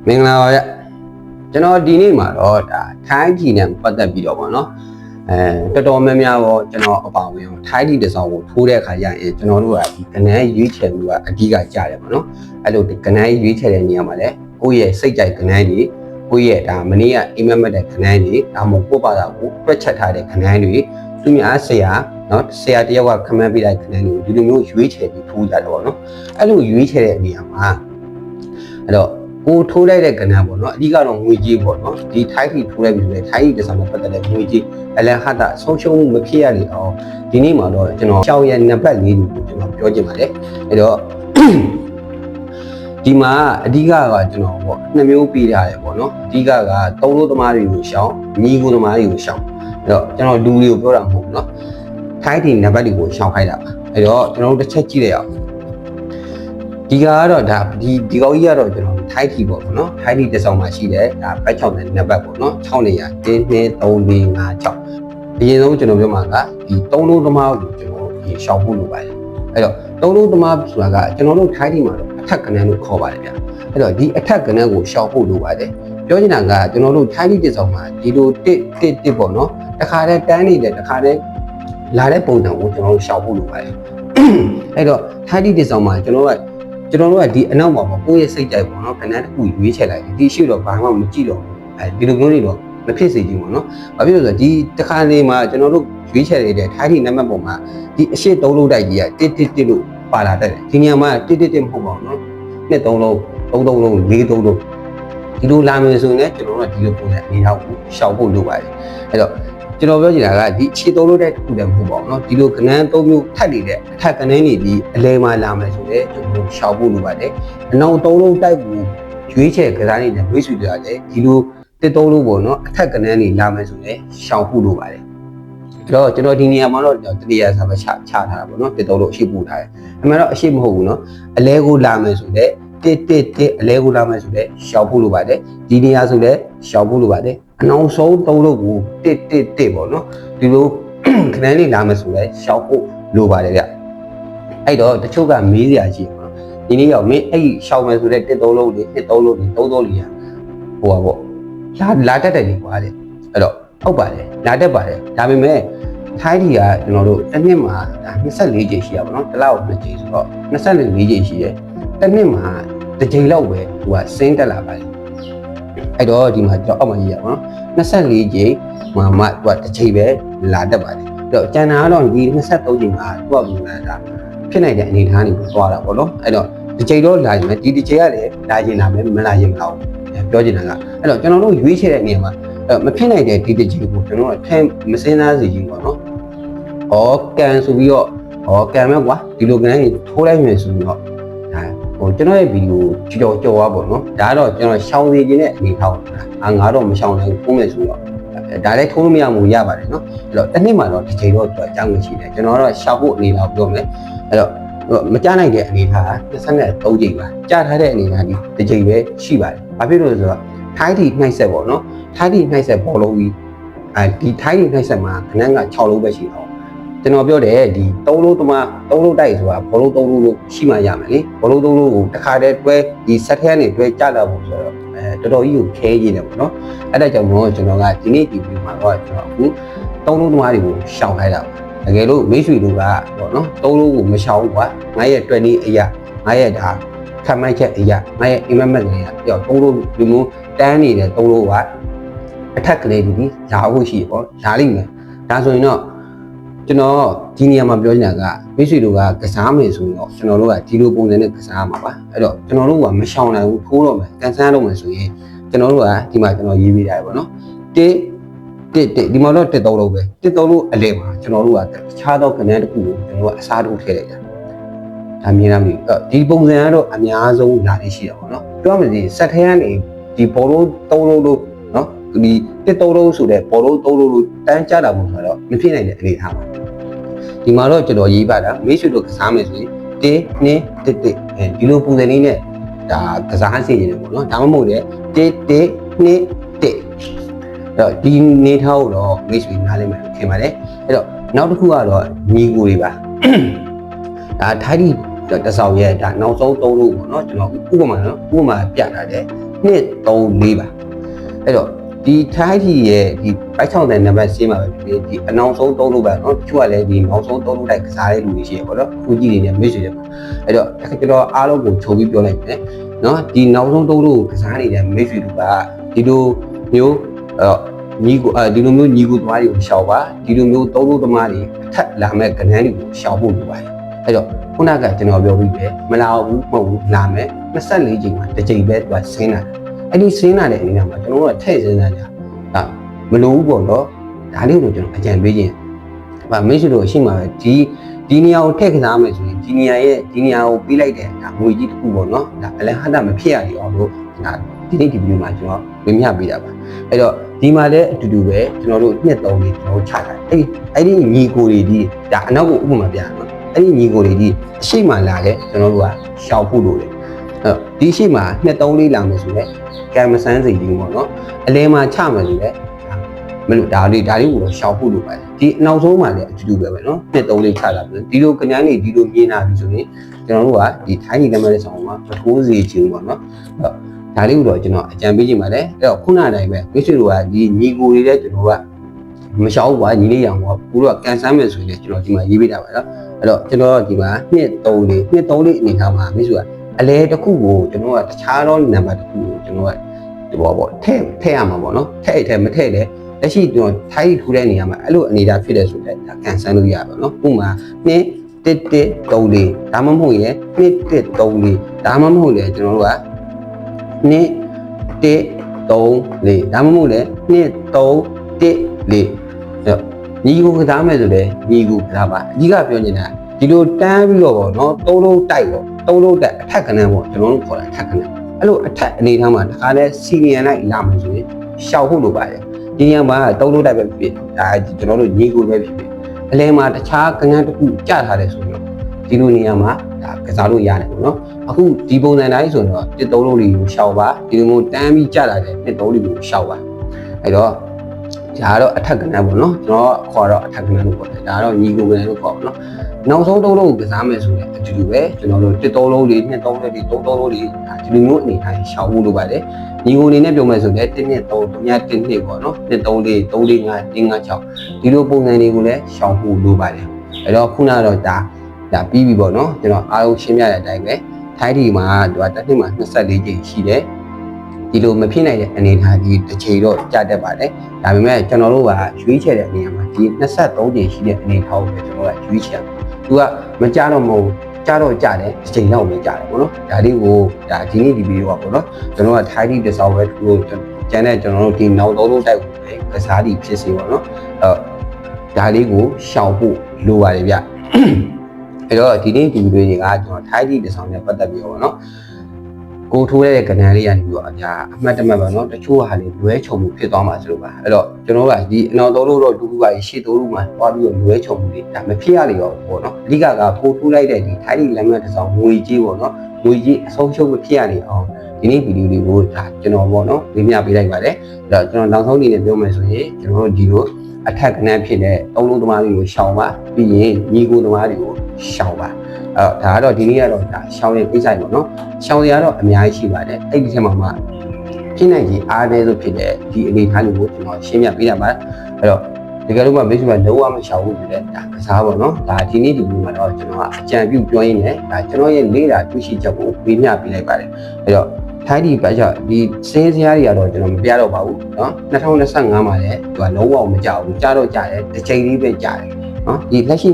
မင်္ဂလာပါဗျကျွန်တော်ဒီနေ့မှာတော့ဒါထိုင်းပြည်နဲ့ပတ်သက်ပြီးတော့ပေါ့နော်တော်တော်များများပေါ့ကျွန်တော်အပါဝင်ထိုင်းပြည်တစ်စောင်းကိုထိုးတဲ့အခါကျရင်ကျွန်တော်တို့ကဒီကနန်းရွေးချယ်မှုကအဓိကကြတယ်ပေါ့နော်အဲ့လိုကနန်းရွေးချယ်တဲ့နေရာမှာလည်းကိုယ့်ရဲ့စိတ်ကြိုက်ကနန်းတွေကိုယ့်ရဲ့ဒါမနေ့ကအိမ်မက်မက်တဲ့ကနန်းတွေဒါမှမဟုတ်ကိုယ့်ဘာသာကိုတွက်ချက်ထားတဲ့ကနန်းတွေသူများဆရာနော်ဆရာတယောက်ကခမန်းပေးတဲ့ကနန်းတွေကိုဒီလိုမျိုးရွေးချယ်ပြီးထိုးကြတယ်ပေါ့နော်အဲ့လိုရွေးချယ်တဲ့နေရာမှာအဲ့တော့ကိုထိုးလိုက်တဲ့ကဏ္ဍပေါ့နော်အဓိကတော့ငွေကြေးပေါ့နော်ဒီထိုင်းပြည်ထိုးလိုက်ပြီဆိုရင်ထိုင်းပြည်တစ်ဆောင်မှာပတ်သက်တဲ့ငွေကြေးအလန်ဟာတာဆုံးရှုံးမှုမဖြစ်ရလေအောင်ဒီနေ့မှာတော့ကျွန်တော်ရှောင်းရနံပါတ်၄ကိုကျွန်တော်ပြောချင်ပါတယ်အဲ့တော့ဒီမှာအဓိကကကျွန်တော်ပေါ့နှစ်မျိုးပေးထားတယ်ပေါ့နော်အဓိကကသုံးလို့သမားတွေကိုရှောင်းညီကိုသမားတွေကိုရှောင်းအဲ့တော့ကျွန်တော်လူတွေကိုပြောတာမဟုတ်ဘူးနော်ထိုင်းပြည်နံပါတ်တွေကိုရှောင်းခိုင်းတာပါအဲ့တော့ကျွန်တော်တို့တစ်ချက်ကြည့်လိုက်အောင်ဒီကတော့ဒါဒီကောင်းကြီးကတော့ကျွန်တော်ထိုင်းထီပေါ့နော်ထိုင်းထီတစ်ဆောင်မှာရှိတယ်ဒါဘတ်6နဲ့နံပါတ်ပေါ့နော်6နေရ1 2 3 4 5 6အရင်ဆုံးကျွန်တော်ပြောမှာကဒီ3လုံးသမားကိုကျွန်တော်ဒီရှောင်ဖို့လိုပါတယ်အဲ့တော့3လုံးသမားဆိုတာကကျွန်တော်တို့ထိုင်းထီမှာတော့အထက်ကနန်းလို့ခေါ်ပါတယ်ဗျအဲ့တော့ဒီအထက်ကနန်းကိုရှောင်ဖို့လိုပါတယ်ပြောချင်တာကကျွန်တော်တို့ထိုင်းထီတစ်ဆောင်မှာဒီလိုတစ်ပေါ့နော်တခါတည်းတန်းနေတယ်တခါတည်းလာတဲ့ပုံစံကိုကျွန်တော်တို့ရှောင်ဖို့လိုပါတယ်အဲ့တော့ထိုင်းထီတစ်ဆောင်မှာကျွန်တော်တို့ကဒီအနောက်မှာပေါ့ကိုယ့်ရဲ့စိတ်ကြိုက်ပေါ့နော်ခဏတစ်ခုရွေးချယ်လိုက်ဒီရှိတော့ဘာမှမကြည့်တော့အဲဒီလိုမျိုးတွေတော့မဖြစ်စေချင်ဘူးနော်ဘာဖြစ်လို့ဆိုတော့ဒီတစ်ခါနေမှာကျွန်တော်တို့ရွေးချယ်နေတဲ့ထိုင်းထီနံပါတ်ပေါ်မှာဒီအရှိ3လုံးတိုက်ကြီးက1လို့ပါလာတတ်တယ်ဒီနေရာမှာ1မဟုတ်ပါဘူးနော်2 3လုံး3 3လုံး4 3လုံးဒီလိုလာမယ်ဆိုရင်လည်းကျွန်တော်တို့ကဒီလိုပုံစံအနေနဲ့ရှောင်ဖို့လိုပါတယ်အဲ့တော့ကျွန်တော်ပြောချင်တာကဒီခြေသုံးလို့တဲ့တစ်ခုတည်းမဟုတ်ပါဘူးเนาะဒီလိုကနန်း၃မျိုးထပ်နေတဲ့အထက်ကနန်းနေပြီးအလဲမှာလာမယ်ဆိုတော့ကျွန်တော်ရှောင်ဖို့လိုပါတယ်အနောက်၃လုံးတိုက်ကိုရွေးချယ်ကစားနေတဲ့ရွေးဆွေကြတယ်ဒီလိုတစ်၃လုံးပေါ့เนาะအထက်ကနန်းနေလာမယ်ဆိုတော့ရှောင်ဖို့လိုပါတယ်အဲ့တော့ကျွန်တော်ဒီနေရာမှာတော့တတိယဆာပဲချထားတာပေါ့เนาะတစ်၃လုံးအရှိပို့ထားတယ်အမှန်တော့အရှိမဟုတ်ဘူးเนาะအလဲကိုလာမယ်ဆိုတော့တစ်အလဲကိုလာမယ်ဆိုတော့ရှောင်ဖို့လိုပါတယ်ဒီနေရာဆိုတော့ရှောင်ဖို့လိုပါတယ်အနောက်ဆုံး၃လုံးကိုတစ်ပေါ့နော်ဒီလိုခဏလေးလာမယ်ဆိုလဲရှောက်ဖို့လိုပါတယ်ဗျအဲ့တော့တချို့ကမေးစရာရှိတယ်ပေါ့နော်ဒီနေ့ရောက်မင်းအဲ့ရှောက်မယ်ဆိုတဲ့တစ်၃လုံးလေးတစ်၃လုံးလေး၃၃လေးဟိုပါပေါ့လာတတ်တယ်လေကွာတဲ့အဲ့တော့ဟုတ်ပါတယ်လာတတ်ပါတယ်ဒါပေမဲ့ထိုင်းဒီကကျွန်တော်တို့တစ်နှစ်မှာ24ကြိမ်ရှိရပါတော့တစ်လောက်2ကြိမ်ဆိုတော့24ကြိမ်ရှိတယ်တစ်နှစ်မှာတစ်ကြိမ်လောက်ပဲသူကစင်းတက်လာပါတယ်အဲ့တော့ဒီမှာကျွန်တော်အောက်မှာရေးရပါတော့24ကြိမ်မှသူကတစ်ချိန်ပဲလာတတ်ပါတယ်အဲ့တော့ကျန်တာကတော့ဒီ23ကြိမ်မှာသူကဘယ်လိုလဲဒါဖြစ်နိုင်တဲ့အနေအထားတွေသွားတာပေါ့နော်အဲ့တော့ဒီချိန်တော့လာရင်ဒီချိန်ကလည်းလာရင်လာမယ်မလာရင်မလာဘူးပြောချင်တာကအဲ့တော့ကျွန်တော်တို့ရွေးချယ်တဲ့နေရာမှာမဖြစ်နိုင်တဲ့ဒီတစ်ချိန်ကိုကျွန်တော်တို့ထည့်မစင်းသားစီရင်ပေါ့နော်ဩကန်ဆိုပြီးတော့ကန်မဲ့ကွာဒီလိုကန်ကြီးထိုးလိုက်မယ်ဆိုပြီးတော့ဟိုကျွန်တော်ရဲ့ဗီဒီယိုကြော်သွားပေါ့နော်ဒါကတော့ကျွန်တော်ရှောင်းစီခြင်းနဲ့အနေထားပါငါတော့မရှောင်းနိုင်ဘူးပုံမဲ့ဆိုတော့ဒါလည်းထိုးလို့မရဘူးရပါတယ်နော်အဲ့တော့တစ်နှစ်မှတော့ဒီချိန်တော့သူအကြောင်းရှိတယ်ကျွန်တော်ကတော့ရှောက်ဖို့အနေထားပြောမယ်အဲ့တော့မကြားနိုင်တဲ့အနေထား23ကြိမ်ပါကြားထားတဲ့အနေထားဒီတစ်ချိန်ပဲရှိပါတယ်ဘာဖြစ်လို့လဲဆိုတော့ထိုင်းတီနှိုက်ဆက်ပေါ့နော်ထိုင်းတီနှိုက်ဆက်ဘောလုံးကြီးဒီထိုင်းတီနှိုက်ဆက်မှာခဏက6လုံးပဲရှိတော့ကျွန်တော်ပြောတယ်ဒီ3လုံးသမား3လုံးတိုက်ဆိုတာဘောလုံး3လုံးလို့ရှိမှရမယ်လေဘောလုံး3လုံးကိုတစ်ခါတည်းတွဲဒီဆက်ထဲကနေတွဲကြလာဖို့ဆိုတော့တော်တော်ကြီးကိုခဲကြီးတယ်ပေါ့နော်အဲ့ဒါကြောင့်မို့ကျွန်တော်ကဒီနေ့ဒီဗီဒီယိုမှာတော့ကျွန်တော်အခု3လုံးသမားတွေကိုရှောင်ခိုင်းတာပါတကယ်လို့မိတ်ဆွေတို့ကပေါ့နော်3လုံးကိုမရှောင်ဘူးကွာငါရဲ့20အရာငါရဲ့ဒါခံမိုက်ချက်အရာငါရဲ့အိမ်မက်မက်တွေကပြော3လုံးဒီမျိုးတန်းနေတဲ့3လုံးကအထက်ကလေးဒီလာဖို့ရှိပေါ့လာလိမ့်မယ်ဒါဆိုရင်တော့ကျွန်တော်ဒီနေရာမှာပြောနေတာကမိတ်ဆွေတို့ကကစားမယ်ဆိုရင်တော့ကျွန်တော်တို့ကဒီလိုပုံစံနဲ့ကစားမှာပါအဲ့တော့ကျွန်တော်တို့ကမရှောင်နိုင်ဘူးထိုးတော့မယ်ကန်ဆန်းတော့မယ်ဆိုရင်ကျွန်တော်တို့ကဒီမှာကျွန်တော်ရေးပေးထားရပါတော့တစ်ဒီမှာတော့တစ်သုံးလုံးပဲတစ်သုံးလုံးအလဲပါကျွန်တော်တို့ကတခြားသောကဏ္ဍတစ်ခုကိုကျွန်တော်ကအစားထိုးထည့်လိုက်တာဒါမြင်ရမလို့ဒီပုံစံကတော့အများဆုံးလာနေရှိတာပေါ့နော်ပြောမှစီစက်ထဲကနေဒီဘောလုံးသုံးလုံးလို့နော်ဒီတစ်သုံးလုံးဆိုတဲ့ဘောလုံးသုံးလုံးလို့တန်းကြတာပုံဆိုတော့မဖြစ်နိုင်တဲ့အနေအထားပါဒီမှာတော့ကျွန်တော်ရေးပါတာမိတ်ဆွေတို့ကစားမယ်ဆိုရင်1 2 1ဒီလိုပုံစံလေးနဲ့ဒါကစားစီနေတယ်ပေါ့နော်ဒါမှမဟုတ်လေ1 1 2 1အဲ့တော့ဒီနေထားတော့မိတ်ဆွေနားလည်မယ်ထင်ပါတယ်အဲ့တော့နောက်တစ်ခုကတော့ညီကိုတွေပါဒါထိုင်းဒီတဆောက်ရဲ့ဒါနောက်ဆုံး3လို့ပေါ့နော်ကျွန်တော်ဥပမာနော်ဥပမာပြထားတယ် 234ပါအဲ့တော့ဒီထိုင်းကြီးရဲ့ဒီဘိုက်6တဲ့နံပါတ်6မှာပဲဖြစ်ဒီအနောက်ဆုံး3လို့ပဲเนาะတချို့ကလည်းဒီနောက်ဆုံး3လို့တိုက်ကစားတဲ့လူတွေရှိရပေါ့နော်အခုကြီးတွေနဲ့မိတ်ဆွေတွေပါအဲ့တော့ကျွန်တော်အားလုံးကိုခြုံပြီးပြောလိုက်မယ်เนาะဒီနောက်ဆုံး3လို့ကစားနေတဲ့မိတ်ဆွေတွေကဒီလိုမျိုးညီကိုဒီလိုမျိုးညီကိုသမားတွေကိုရှောက်ပါဒီလိုမျိုး3လို့သမားတွေအထက်လာမဲ့ကဏ္ဍတွေကိုရှောက်ဖို့လိုပါတယ်အဲ့တော့ခုနကကျွန်တော်ပြောပြီးပဲမလာဘူးမဟုတ်ဘူးလာမဲ့24ချိန်မှာတစ်ချိန်ပဲသူကဆင်းလာအဲ့ဒီဆင်းလာတဲ့အနေနဲ့မှာကျွန်တော်တို့ကထည့်စဉ်းစားကြဒါမလိုဘူးပေါ့နော်ဒါလေးကိုကျွန်တော်အကြံပေးခြင်းမိတ်ဆွေတို့ရှိမှာပဲဒီနေရာကိုထည့်ကစားမယ်ဆိုရင်ဒီနေရာကိုပေးလိုက်တဲ့ဒါငွေကြီးတစ်ခုပေါ့နော်ဒါအလဟတာမဖြစ်ရအောင်လို့ဒါဒီနေ့ဒီဗီဒီယိုမှာကျွန်တော်ဝေမျှပေးတာပါအဲ့တော့ဒီမှာလည်းအတူတူပဲကျွန်တော်တို့နှစ်သုံးလေးကျွန်တော်ချတာအဲ့ဒီညီကိုတွေဒီဒါအနောက်ကိုဥပမာပြနော်အဲ့ဒီညီကိုတွေဒီအရှိမှလာတဲ့ကျွန်တော်တို့ကရှောက်ဖို့လို့လေအဲ့ဒီရှိမှနှစ်သုံးလေးလာမယ်ဆိုလည်းကံမဆန်းစိတ်ကြီးပေါ့နော်အလဲမှာချမယ်ဆိုလည်းမလို့ဒါလေးကိုတော့ရှောက်ဖို့လို့ပါတယ်ဒီအနောက်ဆုံးမှလည်းအတူတူပဲနော်နှစ်သုံးလေးချလာပြီဒီလိုကញ្ញန်းနေဒီလိုမြင်လာပြီဆိုရင်ကျွန်တော်တို့ကဒီထိုင်းကြီးလက်မှတ်တဲ့ဆောင်မှာမထိုးစေချင်ပေါ့နော်ဒါလေးကိုတော့ကျွန်တော်အကြံပေးချင်ပါတယ်အဲ့တော့ခုနတိုင်းပဲမိတ်ဆွေတို့ကဒီညီကိုတွေလည်းကျွန်တော်ကမရှောက်ဘူးပါညီလေးရောင်ပေါ့ဘူးတော့ကန်ဆန်းမယ်ဆိုရင်ကျွန်တော်ဒီမှာရေးပေးတာပါနော်အဲ့တော့ကျွန်တော်ဒီမှာ234အနေထားမှာမိတ်ဆွေကအလဲတစ်ခုကိုကျွန်တော်ကတခြားသောနံပါတ်တစ်ခုကိုကျွန်တော်ကဒီဘောပေါ့ထည့်ရမှာပေါ့နော်ထည့်မထည့်လဲလက်ရှိကျွန်တော်ထိုင်းထူတဲ့နေရာမှာအဲ့လိုအနေထားဖြစ်တယ်ဆိုတော့ဒါကန်ဆန်းလို့ရပါတော့ဥပမာ134ဒါမှမဟုတ်ရင်134ဒါမှမဟုတ်လေကျွန်တော်တို့က134ဒါမှမဟုတ်လေ2314ညီကိုကစားမယ်ဆိုလေညီကိုကစားပါအကြီးကပြောနေတာဒီလိုတန်းပြီးတော့ပေါ့နော်3လုံးတိုက်ပေါ့3လုံးတက်အထက်ကနန်းပေါ့ကျွန်တော်တို့ခေါ်တာအထက်ကနန်းအဲ့လိုအထက်အနေထားမှာတခါလဲစီနီယံလိုက်လာမယ်ဆိုရင်ရှောက်ဖို့လိုပါတယ်ဒီညမှာ3လုံးတိုက်ပဲဖြစ်ဒါကျွန်တော်တို့ညီကိုပဲဖြစ်အလဲမှာတခြားကဏ္ဍတစ်ခုကြထားတယ်ဆိုရင်ဒီလိုနေရာမှာဒါကစားလို့ရတယ်ပေါ့နော်အခုဒီပုံစံတိုင်းဆိုတော့1 3လုံးလေးကိုရှောက်ပါဒီလိုမျိုးတန်းပြီးကြလာတယ်1 3လေးကိုရှောက်ပါအဲ့တော့ဒါကတော့အထက်ကဏ္ဍပေါ့နော်ကျွန်တော်ခေါ်တော့အထက်ကဏ္ဍလို့ခေါ်တယ်ဒါကတော့ညီကိုကဏ္ဍလို့ခေါ်ပါနော်နောက်ဆုံး3လုံးကိုကစားမယ်ဆိုရင်အတူတူပဲကျွန်တော်တို့1 3လုံးလေး2 3လုံးလေး3 3လုံးလေးဒီလိုမျိုးအနေထားရှောက်ဖို့လိုပါတယ်ညီကိုအနေနဲ့ပြောမယ်ဆိုရင်1 2 3 3 1 2ပေါ့နော်1 3 4 3 4 5 1 5 6ဒီလိုပုံစံတွေကိုလည်းရှောက်ဖို့လိုပါတယ်အဲ့တော့ခုနကတော့ဒါပြီးပြီပေါ့နော်ကျွန်တော်အားလုံးရှင်းပြတဲ့အတိုင်းပဲထိုင်းဒီမှာသူကတစ်နှစ်မှာ24ကြိမ်ရှိတယ်ဒီလိုမဖြစ်နိုင်တဲ့အနေအထားဒီတစ်ချိန်တော့ကြာတတ်ပါတယ်ဒါပေမဲ့ကျွန်တော်တို့ကရွေးချယ်တဲ့အနေမှာဒီ23ကြိမ်ရှိတဲ့အနေအထားကိုပဲကျွန်တော်ကရွေးချယ်သူကမကြတော့မဟုတ်ကြတော့ကြတယ်တစ်ချိန်တော့မကြတယ်ပေါ့နော်ဒါလေးကိုဒါဒီနေ့ဒီဗီဒီယိုကပေါ့နော်ကျွန်တော်ကထိုင်းဒီတစ်စောင်းပဲထူလို့ကျန်တဲ့ကျွန်တော်တို့ဒီနောက်သုံးလုံးတိုက်ကိုပဲကစားပြီးဖြစ်စီပေါ့နော်ဒါလေးကိုရှောင်ဖို့လိုပါတယ်ဗျအဲ့တော့ဒီနေ့ဒီဗီဒီယိုတွေကကျွန်တော်ထိုင်းဒီတစ်စောင်းနဲ့ပတ်သက်ပြီးတော့နော်ကိုထိုးတဲ့ကဏ္ဍလေးကနေပြီးတော့အမှတ်တမဲ့ပါနော်တချို့ဟာလေလွဲချုံမှုဖြစ်သွားမှာဆိုလို့ပါအဲ့တော့ကျွန်တော်ကဒီအနောက်သုံးလို့တော့ဒူးပါရှေ့သုံးလို့မှသွားပြီးတော့လွဲချုံမှုတွေဒါမဖြစ်ရလေရောပေါ့နော်အဓိကကကိုထိုးလိုက်တဲ့ဒီထိုင်းဒီလက်မှတ်တစ်စောင်းငွေကြီးပေါ့နော်ငွေကြီးအဆုံးရှုံးမဖြစ်ရလေအောင်ဒီနေ့ဗီဒီယိုလေးကိုဒါကျွန်တော်ပေါ့နော်ပြပြပေးလိုက်ပါတယ်အဲ့တော့ကျွန်တော်နောက်ဆုံးအနေနဲ့ပြောမယ်ဆိုရင်ကျွန်တော်တို့ဒီလိုအထက်ကဏ္ဍဖြစ်တဲ့သုံးလုံးသမားတွေကိုရှောင်ပါပြီးရင်ညီကိုသမားတွေကိုရှောင်ပါဒါကတော့ဒီနေ့ကတော့ဒါရှောင်းရဲ့ကိစ္စပေါ့နော်ရှောင်းရတော့အများကြီးရှိပါတယ်အဲ့ဒီထဲမှာမှဖြစ်နိုင်ကြီးအားနည်းဆုံးဖြစ်တဲ့ဒီအနေထားလေးကိုကျွန်တော်ရှင်းပြပေးတာပါအဲ့တော့တကယ်လို့မှမိတ်ဆွေကလုံးဝမရှောင်ဘူးဆိုတဲ့ဒါကစားပေါ့နော်ဒါဒီနေ့ဒီလိုမှာတော့ကျွန်တော်ကအကြံပြုပြောရင်းနဲ့ဒါကျွန်တော်ရဲ့လေ့လာတွေ့ရှိချက်ကိုပြမျှပေးလိုက်ပါတယ်အဲ့တော့ထိုင်းဒီဘက်ကျဒီစင်းစရာတွေကတော့ကျွန်တော်မပြတော့ပါဘူးเนาะ2025မှာလည်းသူကလုံးဝမကြောက်ဘူးကြားတော့ကြားတယ်တစ်ချိန်လေးပဲကြားတယ်နော်ဒီလက်ရှိ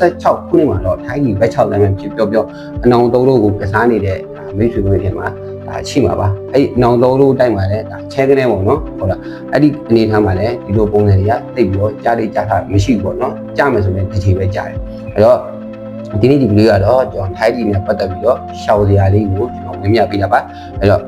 2026ခုနှစ်မှာတော့ထိုင်းကြီးဘက်6လမ်းဖြစ်ပြောအနောင်သုံးလို့ကိုကစားနေတဲ့မိတ်ဆွေတွေထဲမှာဒါရှိမှာပါအဲ့အနောင်သုံးလို့တိုက်မှာလည်းဒါချဲကနေပေါ့နော်ဟုတ်လားအဲ့ဒီအနေထားမှာလည်းဒီလိုပုံစံတွေကတိတ်ပြီးတော့ကြားလေးကြားတာမရှိဘူးပေါ့နော်ကြားမယ်ဆိုရင်တစ်ချိန်ပဲကြားတယ်အဲ့တော့ဒီနေ့ဒီဗီဒီယိုကတော့ကျွန်တော်ထိုင်းကြီးနဲ့ပတ်သက်ပြီးတော့ရှောက်စရာလေးကိုကျွန်တော်ဝေမျှပေးတာပါအဲ့တော့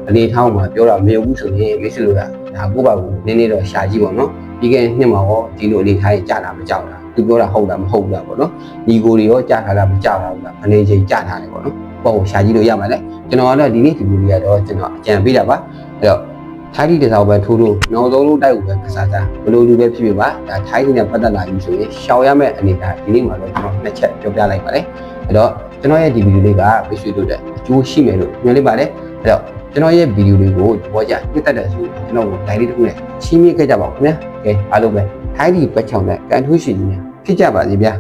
အနေထားမှာပြောတာမရဘူးဆိုရင်မိတ်ဆွေတို့ကဒါကိုယ့်ဘာကိုနည်းနည်းတော့ရှာကြည့်ပေါ့နော်ပြီးခဲ့တဲ့နှစ်မှာရောဒီလိုအနေထားကြီးကြားတာမကြောက်တာသူပြောတာဟုတ်တာမဟုတ်ဘူးလားပေါ့နော်ညီကိုတွေရောကြားထားတာမကြောက်ဘူးလားအနေချင်းကြားထားတယ်ပေါ့နော်ပေါ့ရှာကြည့်လို့ရမှာလေကျွန်တော်ကတော့ဒီနေ့ဒီဗီဒီယိုကတော့ကျွန်တော်အကြံပေးတာပါအဲ့တော့ထိုင်းဒီတစ်စောင်းပဲထိုးလို့နောက်ဆုံးလို့တိုက်ကိုပဲကစားစားဘလို့လူပဲဖြစ်ဖြစ်ပါဒါထိုင်းဒီနဲ့ပတ်သက်လာပြီဆိုရင်ရှောင်ရမယ့်အနေထားဒီနေ့မှာတော့ကျွန်တော်နှစ်ချက်ပြောပြလိုက်ပါတယ်အဲ့တော့ကျွန်တော်ရဲ့ဒီဗီဒီယိုလေးကမိတ်ဆွေတို့တဲ့အကျိုးရှိမယ်လို့ညွှန်လိုက်ပါတယ်အဲ့တော့ ကျွန်တော်ရဲ့ဗီဒီယိုလေးကိုသဘောကျနှစ်သက်တယ်ဆိုကျွန်တော်ကို like လေးတစ်ခုနဲ့ချီးမြှင့်ခဲ့ကြပါဦးခင်ဗျာကဲအားလုံးပဲထိုင်းဒီပတ်ချောင်းနဲ့ကန်ထူးရှင်ကြီးနဲ့ဖြစ်ကြပါစေဗျာ